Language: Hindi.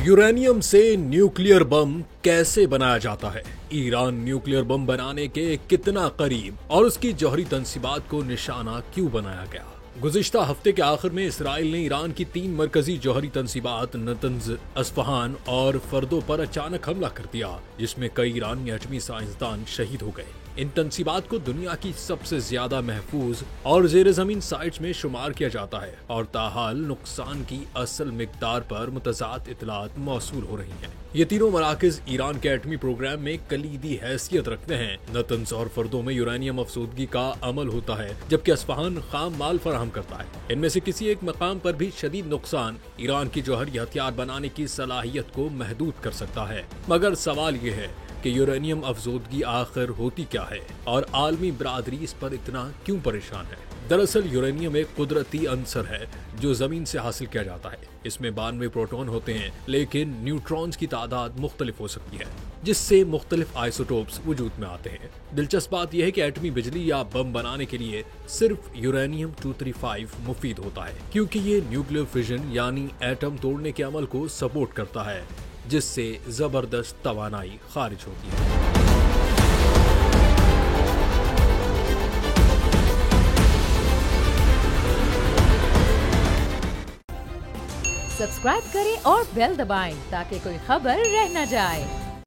यूरेनियम से न्यूक्लियर बम कैसे बनाया जाता है, ईरान न्यूक्लियर बम बनाने के कितना करीब और उसकी जौहरी तंसीबात को निशाना क्यों बनाया गया। गुज़िश्ता हफ्ते के आखिर में इसराइल ने ईरान की 3 मरकजी जौहरी तंसीबात नतंज, अस्फहान और फर्दो पर अचानक हमला कर दिया, जिसमें कई ईरानी एटमी साइंसदान शहीद हो गए। इन तंसीबात को दुनिया की सबसे ज्यादा महफूज और जेर जमीन साइट्स में शुमार किया जाता है और ताहाल नुकसान की असल मिकदार पर मुतज़ाद इतलात मौसूल हो रही हैं। ये तीनों मराकज ईरान के एटमी प्रोग्राम में कलीदी हैसियत रखते हैं। नतंज और फर्दो में यूरेनियम अफसोदगी का अमल होता है, जबकि अस्फहान खाम माल फराहम करता है। इनमें से किसी एक मकाम पर भी शदीद नुकसान ईरान की जौहरी हथियार बनाने की सलाहियत को महदूद कर सकता है। मगर सवाल ये है कि यूरेनियम अफसोदगी आखिर होती क्या है और आलमी बरादरी इस पर इतना क्यों परेशान है। दरअसल यूरेनियम एक कुदरती अंसर है जो जमीन से हासिल किया जाता है। इसमें 92 प्रोटॉन होते हैं, लेकिन न्यूट्रॉन्स की तादाद मुख्तलिफ हो सकती है, जिससे मुख्तलिफ आइसोटोप्स वजूद में आते हैं। दिलचस्प बात यह है कि एटमी बिजली या बम बनाने के लिए सिर्फ यूरेनियम 235 मुफीद होता है, क्योंकि ये न्यूक्लियर फिजन यानी एटम तोड़ने के अमल को सपोर्ट करता है, जिससे जबरदस्त तवानाई खारिज होती है। सब्सक्राइब करें और बेल दबाएं ताकि कोई खबर रह न जाए।